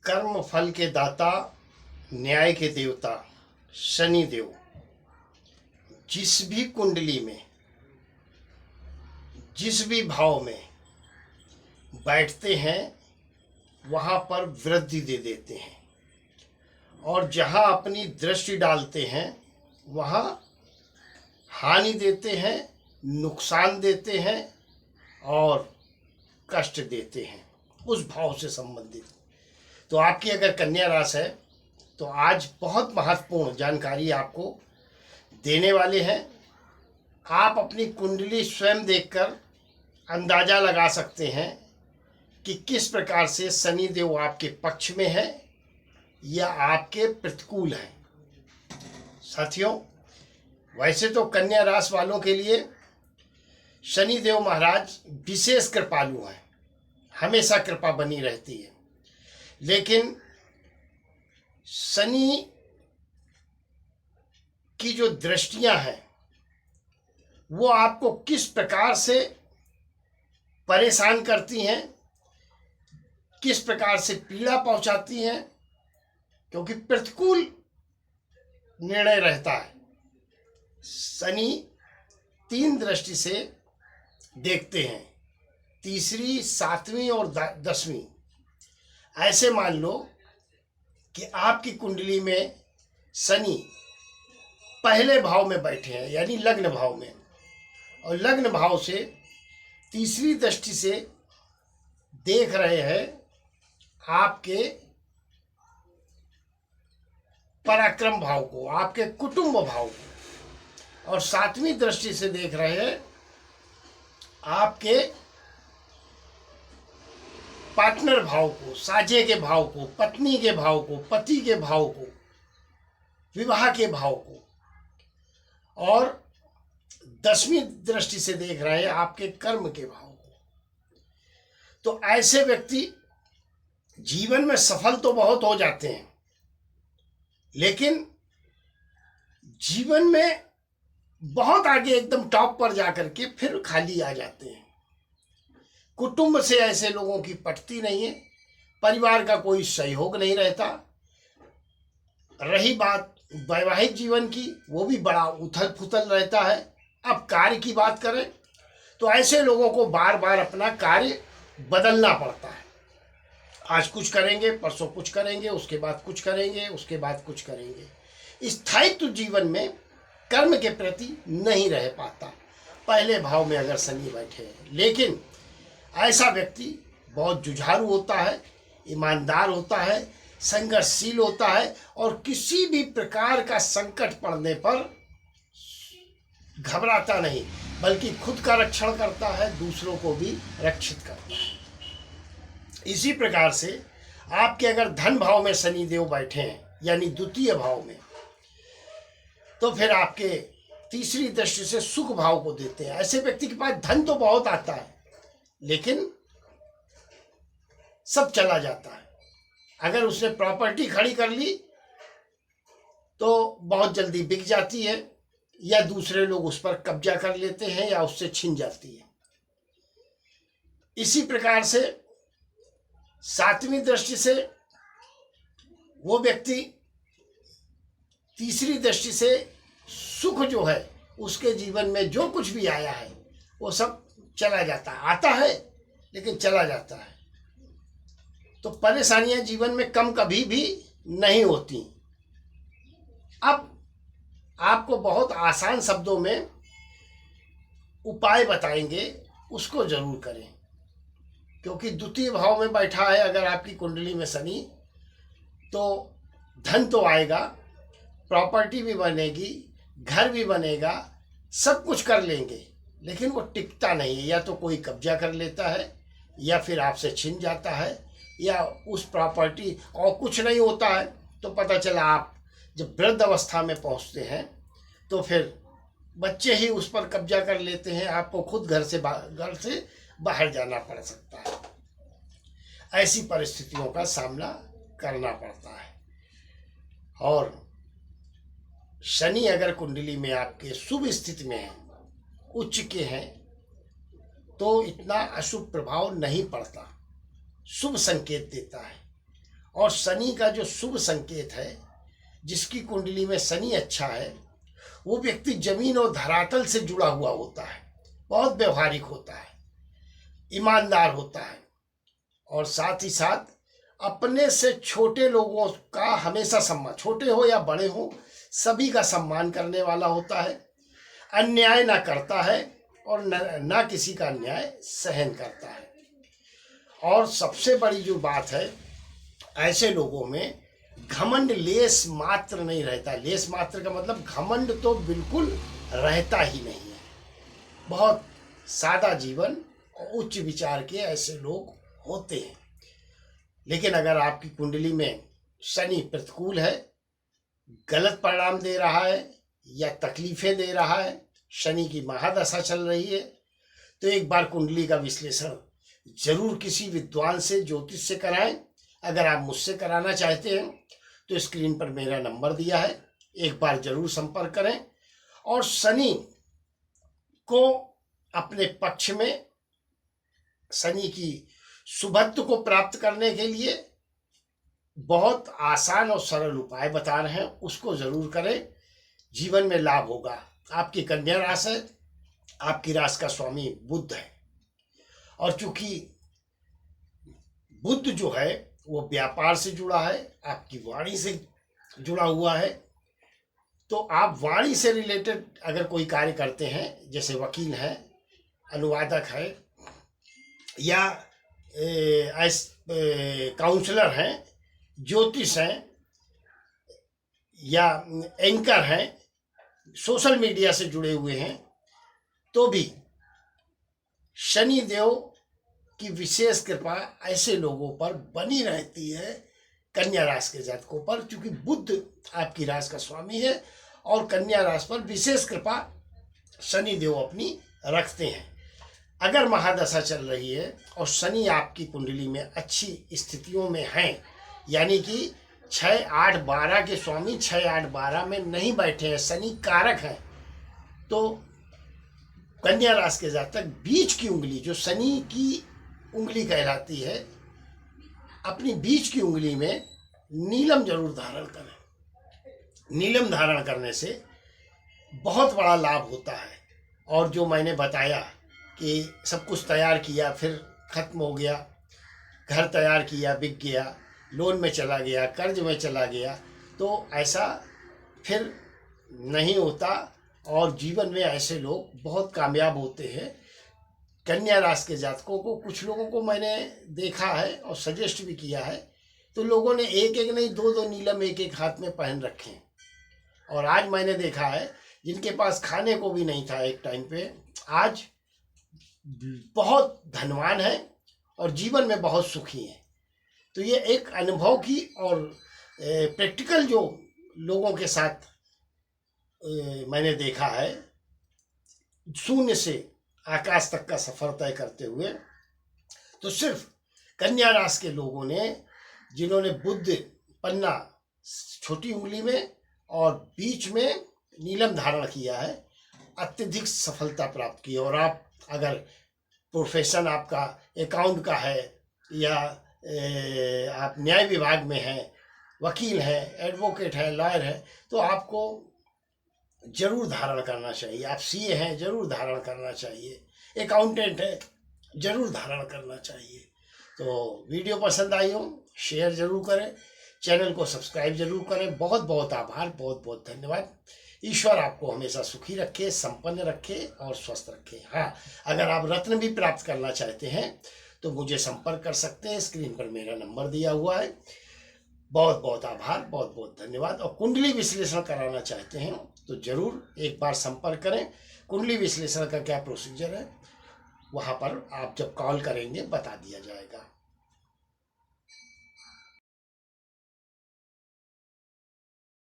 कर्म फल के दाता, न्याय के देवता शनि देव जिस भी कुंडली में, जिस भी भाव में बैठते हैं वहाँ पर वृद्धि दे देते हैं और जहाँ अपनी दृष्टि डालते हैं वहाँ हानि देते हैं, नुकसान देते हैं और कष्ट देते हैं उस भाव से संबंधित। तो आपकी अगर कन्या राशि है तो आज बहुत महत्वपूर्ण जानकारी आपको देने वाले हैं। आप अपनी कुंडली स्वयं देखकर अंदाज़ा लगा सकते हैं कि किस प्रकार से शनि देव आपके पक्ष में है या आपके प्रतिकूल है। साथियों, वैसे तो कन्या राशि वालों के लिए शनि देव महाराज विशेष कृपालु हैं, हमेशा कृपा बनी रहती है। लेकिन शनि की जो दृष्टियां हैं वो आपको किस प्रकार से परेशान करती हैं, किस प्रकार से पीड़ा पहुंचाती हैं, क्योंकि प्रतिकूल निर्णय रहता है। शनि 3 दृष्टि से देखते हैं, तीसरी, 7वीं और 10वीं। ऐसे मान लो कि आपकी कुंडली में शनि पहले भाव में बैठे हैं यानी लग्न भाव में, और लग्न भाव से तीसरी दृष्टि से देख रहे हैं आपके पराक्रम भाव को, आपके कुटुंब भाव को, और 7वीं दृष्टि से देख रहे हैं आपके पार्टनर भाव को, साझे के भाव को, पत्नी के भाव को, पति के भाव को, विवाह के भाव को, और 10वीं दृष्टि से देख रहे हैं आपके कर्म के भाव को। तो ऐसे व्यक्ति जीवन में सफल तो बहुत हो जाते हैं, लेकिन जीवन में बहुत आगे एकदम टॉप पर जाकर के फिर खाली आ जाते हैं। कुटुंब से ऐसे लोगों की पटती नहीं है, परिवार का कोई सहयोग नहीं रहता। रही बात वैवाहिक जीवन की, वो भी बड़ा उथल पुथल रहता है। अब कार्य की बात करें तो ऐसे लोगों को बार बार अपना कार्य बदलना पड़ता है। आज कुछ करेंगे, परसों कुछ करेंगे, उसके बाद कुछ करेंगे, उसके बाद कुछ करेंगे। स्थायित्व जीवन में कर्म के प्रति नहीं रह पाता पहले भाव में अगर शनि बैठे हैं। लेकिन ऐसा व्यक्ति बहुत जुझारू होता है, ईमानदार होता है, संघर्षशील होता है और किसी भी प्रकार का संकट पड़ने पर घबराता नहीं, बल्कि खुद का रक्षण करता है, दूसरों को भी रक्षित करता है। इसी प्रकार से आपके अगर धन भाव में शनि देव बैठे हैं यानी द्वितीय भाव में, तो फिर आपके तीसरी दृष्टि से सुख भाव को देते हैं। ऐसे व्यक्ति के पास धन तो बहुत आता है लेकिन सब चला जाता है। अगर उसने प्रॉपर्टी खड़ी कर ली तो बहुत जल्दी बिक जाती है, या दूसरे लोग उस पर कब्जा कर लेते हैं या उससे छिन जाती है। इसी प्रकार से 7वीं दृष्टि से वो व्यक्ति तीसरी दृष्टि से सुख जो है, उसके जीवन में जो कुछ भी आया है वो सब चला जाता है। आता है लेकिन चला जाता है। तो परेशानियां जीवन में कम कभी भी नहीं होती। अब आपको बहुत आसान शब्दों में उपाय बताएंगे, उसको जरूर करें, क्योंकि द्वितीय भाव में बैठा है अगर आपकी कुंडली में शनि, तो धन तो आएगा, प्रॉपर्टी भी बनेगी, घर भी बनेगा, सब कुछ कर लेंगे, लेकिन वो टिकता नहीं है। या तो कोई कब्जा कर लेता है या फिर आपसे छिन जाता है, या उस प्रॉपर्टी और कुछ नहीं होता है। तो पता चला आप जब वृद्ध अवस्था में पहुंचते हैं तो फिर बच्चे ही उस पर कब्जा कर लेते हैं, आपको खुद घर से बाहर जाना पड़ सकता है। ऐसी परिस्थितियों का सामना करना पड़ता है। और शनि अगर कुंडली में आपके शुभ स्थिति में है, उच्च के हैं, तो इतना अशुभ प्रभाव नहीं पड़ता, शुभ संकेत देता है। और शनि का जो शुभ संकेत है, जिसकी कुंडली में शनि अच्छा है, वो व्यक्ति जमीन और धरातल से जुड़ा हुआ होता है, बहुत व्यवहारिक होता है, ईमानदार होता है, और साथ ही साथ अपने से छोटे लोगों का हमेशा सम्मान, छोटे हो या बड़े हो, सभी का सम्मान करने वाला होता है, अन्याय ना करता है और न किसी का अन्याय सहन करता है। और सबसे बड़ी जो बात है, ऐसे लोगों में घमंड लेस मात्र नहीं रहता। लेस मात्र का मतलब घमंड तो बिल्कुल रहता ही नहीं है। बहुत सादा जीवन और उच्च विचार के ऐसे लोग होते हैं। लेकिन अगर आपकी कुंडली में शनि प्रतिकूल है, गलत परिणाम दे रहा है या तकलीफें दे रहा है, शनि की महादशा चल रही है, तो एक बार कुंडली का विश्लेषण जरूर किसी विद्वान से, ज्योतिष से कराएं। अगर आप मुझसे कराना चाहते हैं तो स्क्रीन पर मेरा नंबर दिया है, एक बार जरूर संपर्क करें। और शनि को अपने पक्ष में, शनि की शुभत्व को प्राप्त करने के लिए बहुत आसान और सरल उपाय बता रहे हैं, उसको जरूर करें, जीवन में लाभ होगा। आपकी कन्या राशि है, आपकी राशि का स्वामी बुध है, और चूंकि बुध जो है वो व्यापार से जुड़ा है, आपकी वाणी से जुड़ा हुआ है, तो आप वाणी से रिलेटेड अगर कोई कार्य करते हैं, जैसे वकील है, अनुवादक है, या काउंसलर हैं, ज्योतिष हैं, या एंकर हैं, सोशल मीडिया से जुड़े हुए हैं, तो भी शनि देव की विशेष कृपा ऐसे लोगों पर बनी रहती है, कन्या राशि के जातकों पर, क्योंकि बुध आपकी राशि का स्वामी है और कन्या राशि पर विशेष कृपा शनि देव अपनी रखते हैं। अगर महादशा चल रही है और शनि आपकी कुंडली में अच्छी स्थितियों में हैं, यानी कि 6, 8, 12 के स्वामी 6, 8, 12 में नहीं बैठे हैं, शनि कारक हैं, तो कन्या राशि के जातक बीच की उंगली, जो शनि की उंगली कहलाती है, अपनी बीच की उंगली में नीलम जरूर धारण करें। नीलम धारण करने से बहुत बड़ा लाभ होता है। और जो मैंने बताया कि सब कुछ तैयार किया, फिर खत्म हो गया, घर तैयार किया, बिक गया, लोन में चला गया, कर्ज में चला गया, तो ऐसा फिर नहीं होता। और जीवन में ऐसे लोग बहुत कामयाब होते हैं। कन्या राशि के जातकों को, कुछ लोगों को मैंने देखा है और सजेस्ट भी किया है, तो लोगों ने एक एक नहीं, 2-2 नीलम एक एक हाथ में पहन रखे हैं। और आज मैंने देखा है जिनके पास खाने को भी नहीं था एक टाइम पे, आज बहुत धनवान है और जीवन में बहुत सुखी है। तो ये एक अनुभव की और प्रैक्टिकल जो लोगों के साथ मैंने देखा है, शून्य से आकाश तक का सफर तय करते हुए, तो सिर्फ कन्या राशि के लोगों ने, जिन्होंने बुध पन्ना छोटी उंगली में और बीच में नीलम धारण किया है, अत्यधिक सफलता प्राप्त की। और आप अगर प्रोफेशन आपका अकाउंट का है, या आप न्याय विभाग में हैं, वकील हैं, एडवोकेट हैं, लॉयर हैं, तो आपको जरूर धारण करना चाहिए। आप सीए हैं, जरूर धारण करना चाहिए। अकाउंटेंट है, जरूर धारण करना चाहिए। तो वीडियो पसंद आई हो, शेयर जरूर करें, चैनल को सब्सक्राइब जरूर करें। बहुत बहुत आभार, बहुत बहुत धन्यवाद। ईश्वर आपको हमेशा सुखी रखे, संपन्न रखे और स्वस्थ रखे। हाँ, अगर आप रत्न भी प्राप्त करना चाहते हैं तो मुझे संपर्क कर सकते हैं, स्क्रीन पर मेरा नंबर दिया हुआ है। बहुत बहुत आभार, बहुत बहुत धन्यवाद। और कुंडली विश्लेषण कराना चाहते हैं तो जरूर एक बार संपर्क करें। कुंडली विश्लेषण का क्या प्रोसीजर है, वहाँ पर आप जब कॉल करेंगे बता दिया जाएगा।